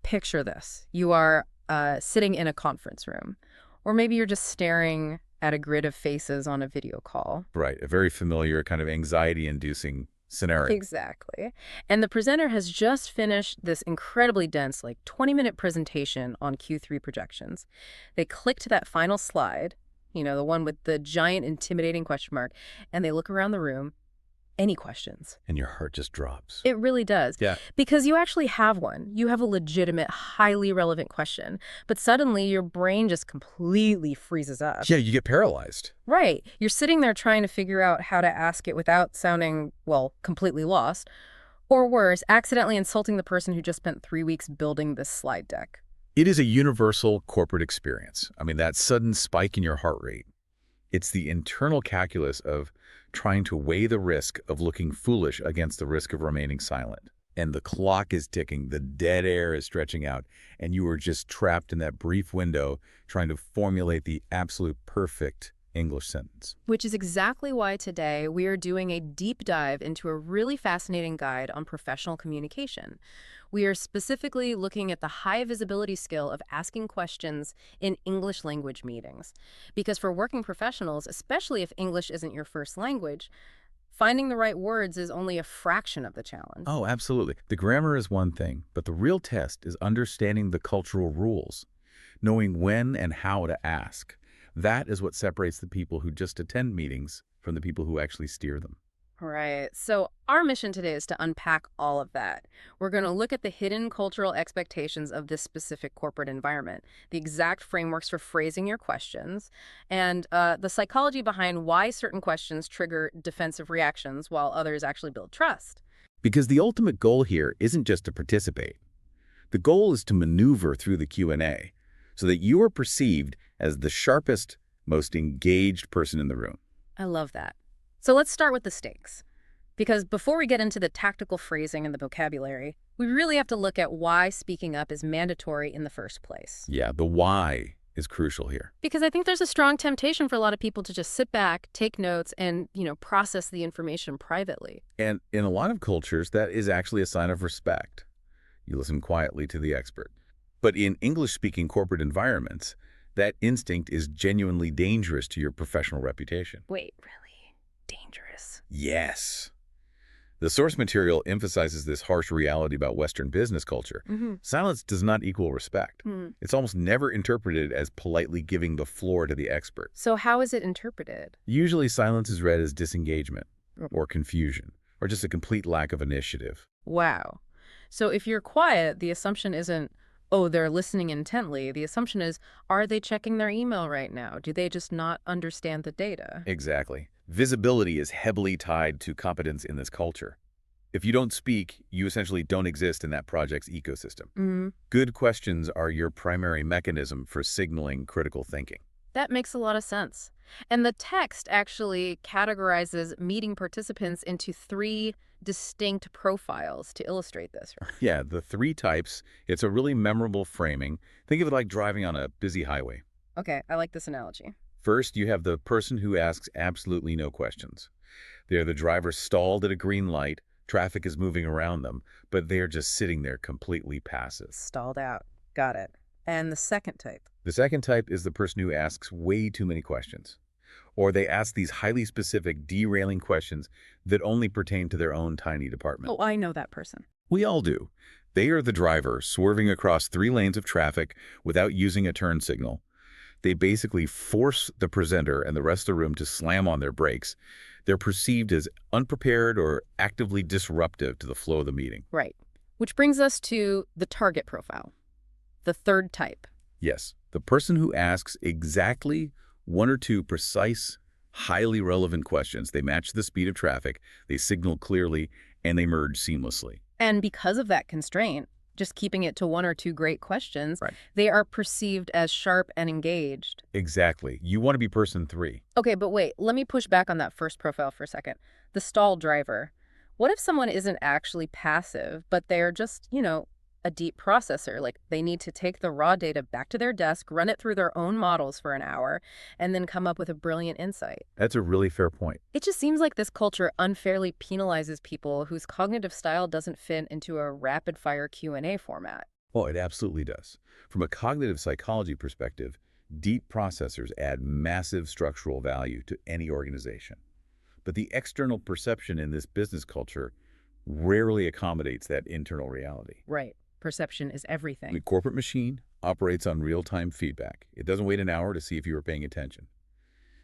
picture this. You are sitting in a conference room, or maybe you're just staring at a grid of faces on a video call. Right, a very familiar kind of anxiety-inducing scenario. Exactly. And the presenter has just finished this incredibly dense, like 20-minute presentation on Q3 projections. They click to that final slide, the one with the giant intimidating question mark, and they look around the room. Any questions? And your heart just drops. It really does. Yeah. Because you actually have one. You have a legitimate, highly relevant question. But suddenly your brain just completely freezes up. Yeah, you get paralyzed. Right. You're sitting there trying to figure out how to ask it without sounding, well, completely lost. Or worse, accidentally insulting the person who just spent 3 weeks building this slide deck. It is a universal corporate experience. I mean, that sudden spike in your heart rate. It's the internal calculus of trying to weigh the risk of looking foolish against the risk of remaining silent. And the clock is ticking, the dead air is stretching out, and you are just trapped in that brief window trying to formulate the absolute perfect English sentence. Which is exactly why today we are doing a deep dive into a really fascinating guide on professional communication. We are specifically looking at the high visibility skill of asking questions in English language meetings. Because for working professionals, especially if English isn't your first language, finding the right words is only a fraction of the challenge. Oh, absolutely. The grammar is one thing, but the real test is understanding the cultural rules, knowing when and how to ask. That is what separates the people who just attend meetings from the people who actually steer them. Right. So our mission today is to unpack all of that. We're going to look at the hidden cultural expectations of this specific corporate environment, the exact frameworks for phrasing your questions, and the psychology behind why certain questions trigger defensive reactions while others actually build trust. Because the ultimate goal here isn't just to participate. The goal is to maneuver through the Q&A so that you are perceived as the sharpest, most engaged person in the room. I love that. So let's start with the stakes. Because before we get into the tactical phrasing and the vocabulary, we really have to look at why speaking up is mandatory in the first place. Yeah, the why is crucial here. Because I think there's a strong temptation for a lot of people to just sit back, take notes, and, process the information privately. And in a lot of cultures, that is actually a sign of respect. You listen quietly to the expert. But in English-speaking corporate environments, that instinct is genuinely dangerous to your professional reputation. Wait, really? Dangerous? Yes. The source material emphasizes this harsh reality about Western business culture. Silence does not equal respect. It's almost never interpreted as politely giving the floor to the expert. So how is it interpreted? Usually silence is read as disengagement or confusion or just a complete lack of initiative. Wow. So if you're quiet, the assumption isn't, oh, they're listening intently. The assumption is, are they checking their email right now? Do they just not understand the data? Exactly. Visibility is heavily tied to competence in this culture. If you don't speak, you essentially don't exist in that project's ecosystem. Good questions are your primary mechanism for signaling critical thinking. That makes a lot of sense. And the text actually categorizes meeting participants into 3 distinct profiles to illustrate this. Yeah, the 3 types, it's a really memorable framing. Think of it like driving on a busy highway. Okay, I like this analogy. First, you have the person who asks absolutely no questions. They're the driver stalled at a green light, traffic is moving around them, but they're just sitting there completely passive. Stalled out. Got it. And the second type? The second type is the person who asks way too many questions. Or they ask these highly specific, derailing questions that only pertain to their own tiny department. Oh, I know that person. We all do. They are the driver swerving across 3 lanes of traffic without using a turn signal. They basically force the presenter and the rest of the room to slam on their brakes. They're perceived as unprepared or actively disruptive to the flow of the meeting. Right. Which brings us to the target profile, the third type. Yes, the person who asks exactly 1 or 2 precise, highly relevant questions. They match the speed of traffic, they signal clearly, and they merge seamlessly. And because of that constraint, just keeping it to 1 or 2 great questions, Right. They are perceived as sharp and engaged. Exactly. You want to be person 3. Okay, but wait, let me push back on that first profile for a second. The stall driver. What if someone isn't actually passive, but they're just, a deep processor? Like they need to take the raw data back to their desk, run it through their own models for an hour, and then come up with a brilliant insight. That's a really fair point. It just seems like this culture unfairly penalizes people whose cognitive style doesn't fit into a rapid-fire Q&A format. Oh, it absolutely does. From a cognitive psychology perspective, deep processors add massive structural value to any organization. But the external perception in this business culture rarely accommodates that internal reality. Right. Perception is The everything. corporate machine operates on real-time feedback. It doesn't wait an hour to see if you are paying attention.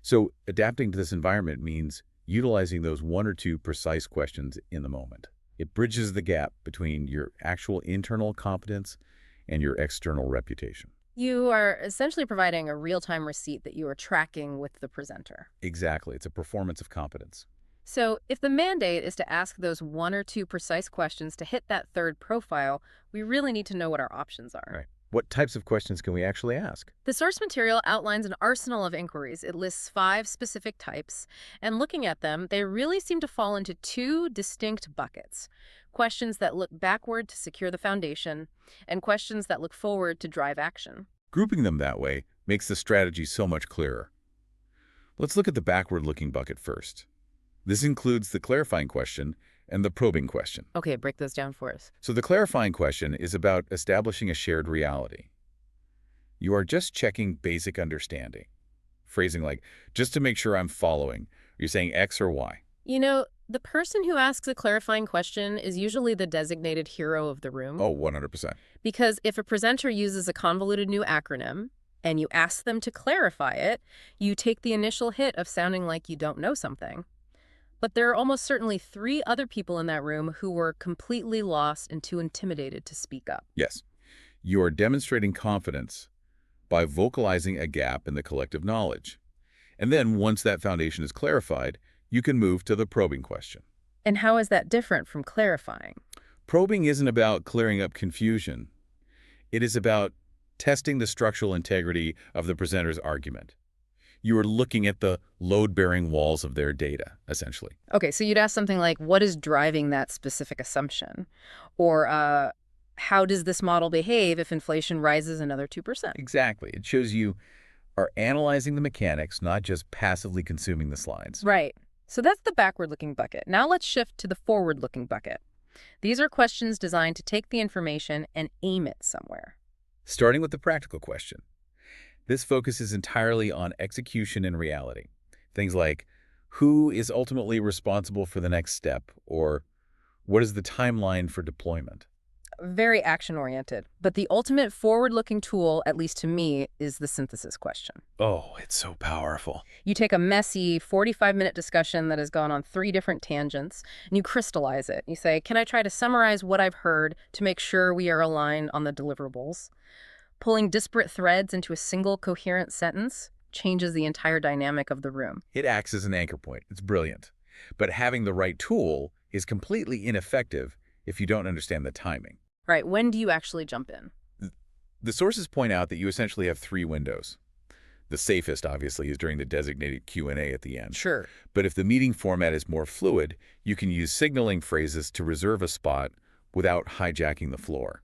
So adapting to this environment means utilizing those one or two precise questions in the moment. It bridges the gap between your actual internal competence and your external reputation. You are essentially providing a real-time receipt that you are tracking with the presenter. Exactly. It's a performance of competence. So, if the mandate is to ask those one or two precise questions to hit that third profile, we really need to know what our options are. Right. What types of questions can we actually ask? The source material outlines an arsenal of inquiries. It lists 5 specific types, and looking at them, they really seem to fall into 2 distinct buckets. Questions that look backward to secure the foundation, and questions that look forward to drive action. Grouping them that way makes the strategy so much clearer. Let's look at the backward-looking bucket first. This includes the clarifying question and the probing question. Okay, break those down for us. So the clarifying question is about establishing a shared reality. You are just checking basic understanding. Phrasing like, just to make sure I'm following. You're saying X or Y. You know, the person who asks a clarifying question is usually the designated hero of the room. Oh, 100%. Because if a presenter uses a convoluted new acronym and you ask them to clarify it, you take the initial hit of sounding like you don't know something. But there are almost certainly 3 other people in that room who were completely lost and too intimidated to speak up. Yes. You are demonstrating confidence by vocalizing a gap in the collective knowledge. And then once that foundation is clarified, you can move to the probing question. And how is that different from clarifying? Probing isn't about clearing up confusion. It is about testing the structural integrity of the presenter's argument. You are looking at the load-bearing walls of their data, essentially. Okay, so you'd ask something like, what is driving that specific assumption? Or, how does this model behave if inflation rises another 2%? Exactly. It shows you are analyzing the mechanics, not just passively consuming the slides. Right. So that's the backward-looking bucket. Now let's shift to the forward-looking bucket. These are questions designed to take the information and aim it somewhere. Starting with the practical question. This focuses entirely on execution and reality. Things like, who is ultimately responsible for the next step? Or what is the timeline for deployment? Very action-oriented. But the ultimate forward-looking tool, at least to me, is the synthesis question. Oh, it's so powerful. You take a messy 45-minute discussion that has gone on 3 different tangents, and you crystallize it. You say, can I try to summarize what I've heard to make sure we are aligned on the deliverables? Pulling disparate threads into a single coherent sentence changes the entire dynamic of the room. It acts as an anchor point. It's brilliant. But having the right tool is completely ineffective if you don't understand the timing. Right, when do you actually jump in? The sources point out that you essentially have 3 windows. The safest, obviously, is during the designated Q&A at the end. Sure. But if the meeting format is more fluid, you can use signaling phrases to reserve a spot without hijacking the floor.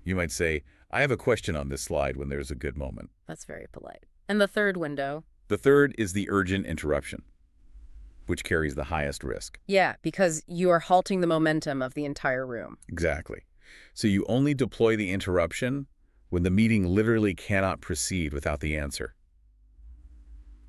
You might say, I have a question on this slide when there's a good moment. That's very polite. And the third window? The third is the urgent interruption, which carries the highest risk. Yeah, because you are halting the momentum of the entire room. Exactly. So you only deploy the interruption when the meeting literally cannot proceed without the answer.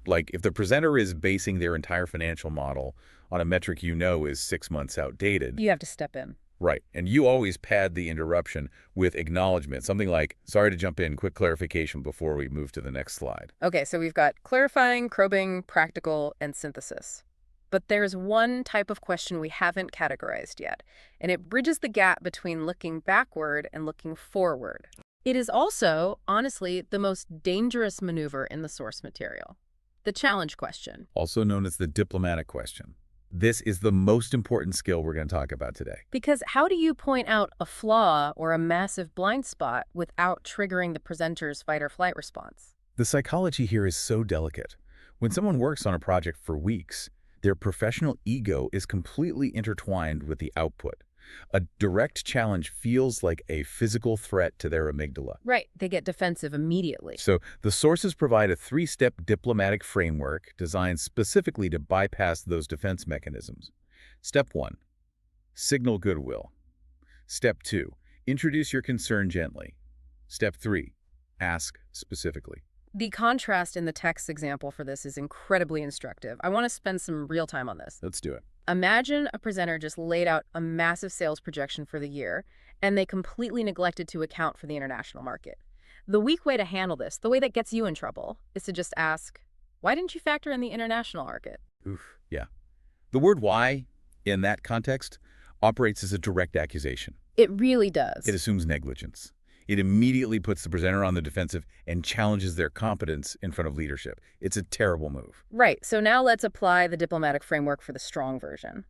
Like if the presenter is basing their entire financial model on a metric you know is 6 months outdated. You have to step in. Right. And you always pad the interruption with acknowledgement, something like, sorry to jump in, quick clarification before we move to the next slide. Okay, so we've got clarifying, probing, practical, and synthesis. But there's one type of question we haven't categorized yet, and it bridges the gap between looking backward and looking forward. It is also, honestly, the most dangerous maneuver in the source material. The challenge question. Also known as the diplomatic question. This is the most important skill we're going to talk about today. Because how do you point out a flaw or a massive blind spot without triggering the presenter's fight or flight response? The psychology here is so delicate. When someone works on a project for weeks, their professional ego is completely intertwined with the output. A direct challenge feels like a physical threat to their amygdala. Right, they get defensive immediately. So the sources provide a 3-step diplomatic framework designed specifically to bypass those defense mechanisms. Step 1, signal goodwill. Step 2, Introduce your concern gently. Step 3. Ask specifically. The contrast in the text example for this is incredibly instructive. I want to spend some real time on this. Let's do it. Imagine a presenter just laid out a massive sales projection for the year, and they completely neglected to account for the international market. The weak way to handle this, the way that gets you in trouble, is to just ask, why didn't you factor in the international market? Oof, yeah. The word why, in that context, operates as a direct accusation. It really does. It assumes negligence. It immediately puts the presenter on the defensive and challenges their competence in front of leadership. It's a terrible move. Right, so now let's apply the diplomatic framework for the strong version.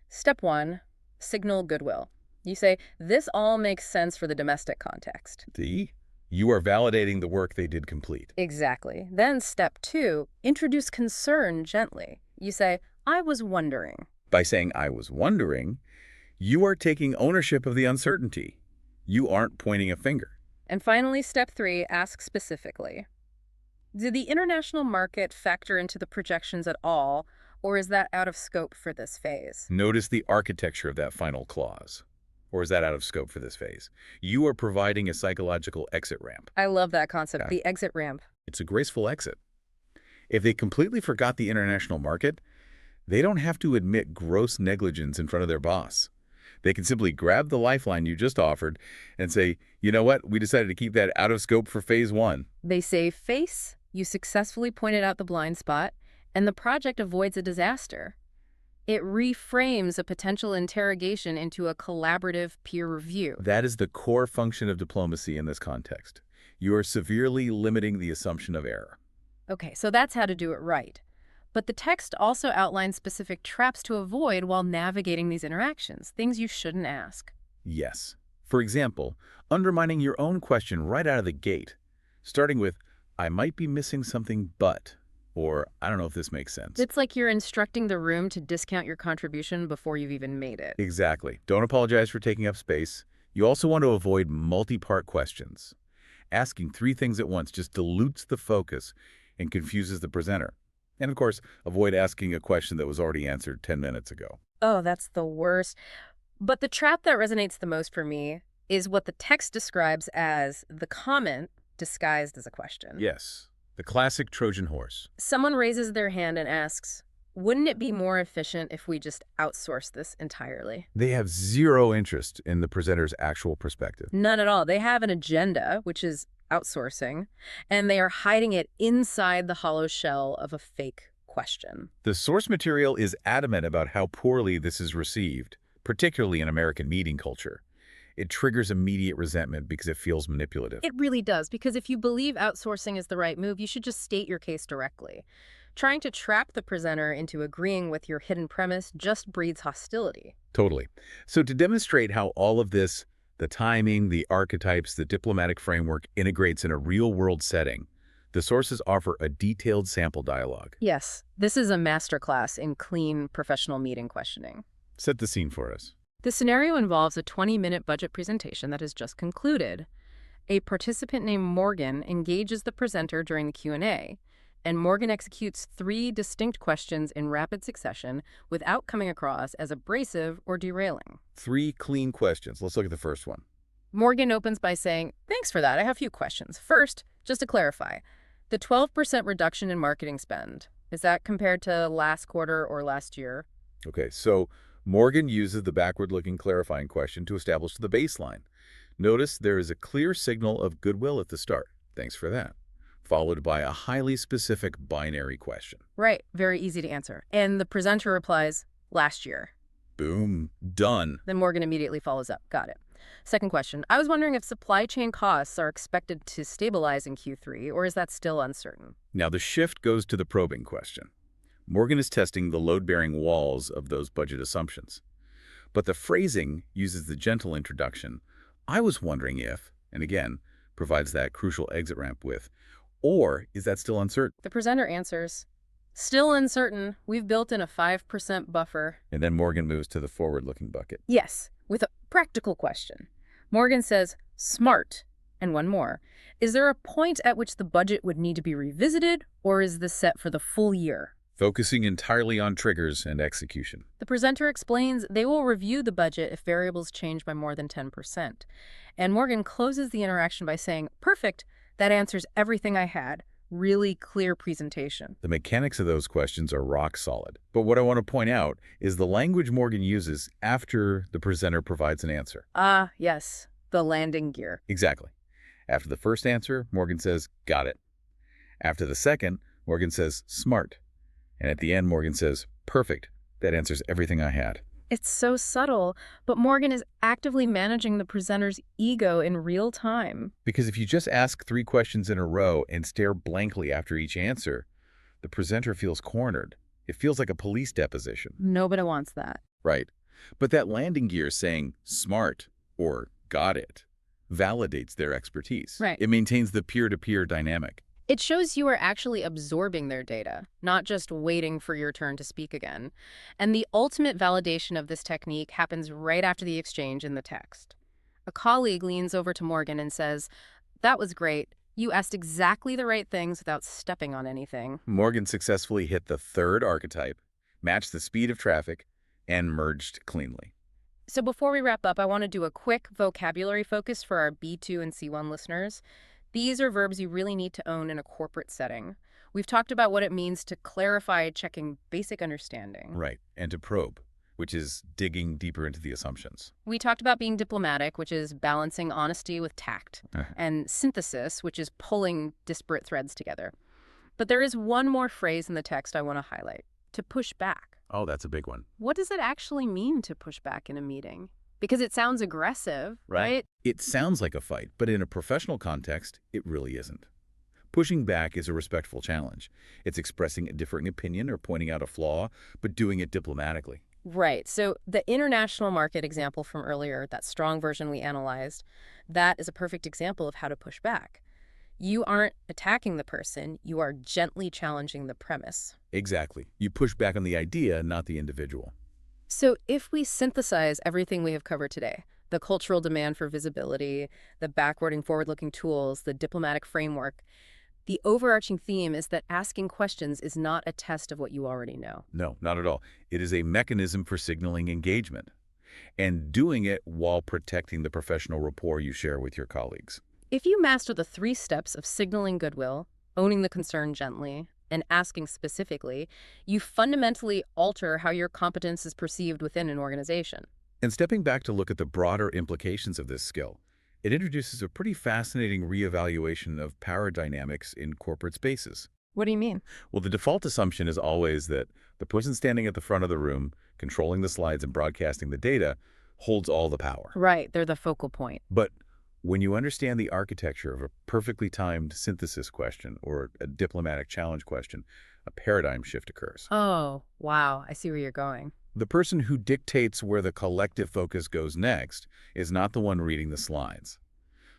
Step 1, signal goodwill. You say, this all makes sense for the domestic context. You are validating the work they did complete. Exactly. Then step 2, introduce concern gently. You say, I was wondering. By saying, I was wondering, you are taking ownership of the uncertainty. You aren't pointing a finger. And finally, step 3, ask specifically. Did the international market factor into the projections at all, or is that out of scope for this phase? Notice the architecture of that final clause. Or is that out of scope for this phase? You are providing a psychological exit ramp. I love that concept, Yeah. the exit ramp. It's a graceful exit. If they completely forgot the international market, they don't have to admit gross negligence in front of their boss. They can simply grab the lifeline you just offered and say, you know what, we decided to keep that out of scope for phase 1. They save face, you successfully pointed out the blind spot, and the project avoids a disaster. It reframes a potential interrogation into a collaborative peer review. That is the core function of diplomacy in this context. You are severely limiting the assumption of error. Okay, so that's how to do it right. But the text also outlines specific traps to avoid while navigating these interactions, things you shouldn't ask. Yes. For example, undermining your own question right out of the gate, starting with, I might be missing something but, or I don't know if this makes sense. It's like you're instructing the room to discount your contribution before you've even made it. Exactly. Don't apologize for taking up space. You also want to avoid multi-part questions. Asking 3 things at once just dilutes the focus and confuses the presenter. And of course, avoid asking a question that was already answered 10 minutes ago. Oh, that's the worst. But the trap that resonates the most for me is what the text describes as the comment disguised as a question. Yes, the classic Trojan horse. Someone raises their hand and asks, wouldn't it be more efficient if we just outsource this entirely? They have zero interest in the presenter's actual perspective. None at all. They have an agenda, which is outsourcing, and they are hiding it inside the hollow shell of a fake question. The source material is adamant about how poorly this is received, particularly in American meeting culture. It triggers immediate resentment because it feels manipulative. It really does, because if you believe outsourcing is the right move, you should just state your case directly. Trying to trap the presenter into agreeing with your hidden premise just breeds hostility. Totally. So to demonstrate how all of this, the timing, the archetypes, the diplomatic framework integrates in a real-world setting, the sources offer a detailed sample dialogue. Yes, this is a masterclass in clean, professional meeting questioning. Set the scene for us. The scenario involves a 20-minute budget presentation that has just concluded. A participant named Morgan engages the presenter during the Q&A, and Morgan executes 3 distinct questions in rapid succession without coming across as abrasive or derailing. 3 clean questions. Let's look at the first one. Morgan opens by saying, thanks for that. I have a few questions. First, just to clarify, the 12% reduction in marketing spend, is that compared to last quarter or last year? Okay, so Morgan uses the backward-looking clarifying question to establish the baseline. Notice there is a clear signal of goodwill at the start. Thanks for that. Followed by a highly specific binary question. Right, very easy to answer. And the presenter replies, last year. Boom, done. Then Morgan immediately follows up. Got it. Second question. I was wondering if supply chain costs are expected to stabilize in Q3, or is that still uncertain? Now the shift goes to the probing question. Morgan is testing the load-bearing walls of those budget assumptions. But the phrasing uses the gentle introduction, I was wondering if, and again, provides that crucial exit ramp with, or is that still uncertain? The presenter answers, still uncertain. We've built in a 5% buffer. And then Morgan moves to the forward-looking bucket. Yes, with a practical question. Morgan says, smart. And one more. Is there a point at which the budget would need to be revisited, or is this set for the full year? focusing entirely on triggers and execution. The presenter explains they will review the budget if variables change by more than 10%. And Morgan closes the interaction by saying, "Perfect, that answers everything I had. Really clear presentation." The mechanics of those questions are rock solid. But what I want to point out is the language Morgan uses after the presenter provides an answer. Ah, yes, the landing gear. Exactly. After the first answer, Morgan says, got it. After the second, Morgan says, smart. And at the end, Morgan says, perfect. That answers everything I had. It's so subtle, but Morgan is actively managing the presenter's ego in real time. Because if you just ask 3 questions in a row and stare blankly after each answer, the presenter feels cornered. It feels like a police deposition. Nobody wants that. Right. But that landing gear saying smart or got it validates their expertise. Right. It maintains the peer-to-peer dynamic. It shows you are actually absorbing their data, not just waiting for your turn to speak again. And the ultimate validation of this technique happens right after the exchange in the text. A colleague leans over to Morgan and says, "That was great. You asked exactly the right things without stepping on anything." Morgan successfully hit the third archetype, matched the speed of traffic, and merged cleanly. So before we wrap up, I want to do a quick vocabulary focus for our B2 and C1 listeners. These are verbs you really need to own in a corporate setting. We've talked about what it means to clarify, checking basic understanding. Right. And to probe, which is digging deeper into the assumptions. We talked about being diplomatic, which is balancing honesty with tact, and synthesis, which is pulling disparate threads together. But there is one more phrase in the text I want to highlight: to push back. Oh, that's a big one. What does it actually mean to push back in a meeting? Because it sounds aggressive, right? It sounds like a fight, but in a professional context, it really isn't. Pushing back is a respectful challenge. It's expressing a differing opinion or pointing out a flaw, but doing it diplomatically. Right. So the international market example from earlier, that strong version we analyzed, that is a perfect example of how to push back. You aren't attacking the person, you are gently challenging the premise. Exactly. You push back on the idea, not the individual. So if we synthesize everything we have covered today, the cultural demand for visibility, the backward and forward-looking tools, the diplomatic framework, the overarching theme is that asking questions is not a test of what you already know. No, not at all. It is a mechanism for signaling engagement and doing it while protecting the professional rapport you share with your colleagues. If you master the 3 steps of signaling goodwill, owning the concern gently, and asking specifically, you fundamentally alter how your competence is perceived within an organization. And stepping back to look at the broader implications of this skill, it introduces a pretty fascinating reevaluation of power dynamics in corporate spaces. What do you mean? Well, the default assumption is always that the person standing at the front of the room, controlling the slides and broadcasting the data, holds all the power. Right, they're the focal point. But when you understand the architecture of a perfectly timed synthesis question or a diplomatic challenge question, a paradigm shift occurs. Oh, wow, I see where you're going. The person who dictates where the collective focus goes next is not the one reading the slides.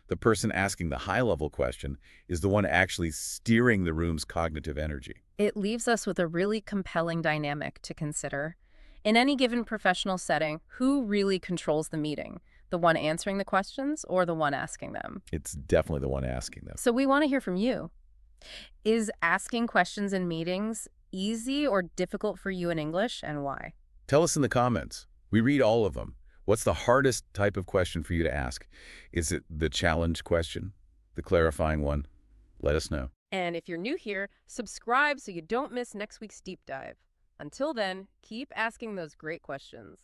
The person asking the high-level question is the one actually steering the room's cognitive energy. It leaves us with a really compelling dynamic to consider. In any given professional setting, who really controls the meeting? The one answering the questions or the one asking them? It's definitely the one asking them. So we want to hear from you. Is asking questions in meetings easy or difficult for you in English, and why? Tell us in the comments. We read all of them. What's the hardest type of question for you to ask? Is it the challenge question? The clarifying one? Let us know. And if you're new here, subscribe so you don't miss next week's deep dive. Until then, keep asking those great questions.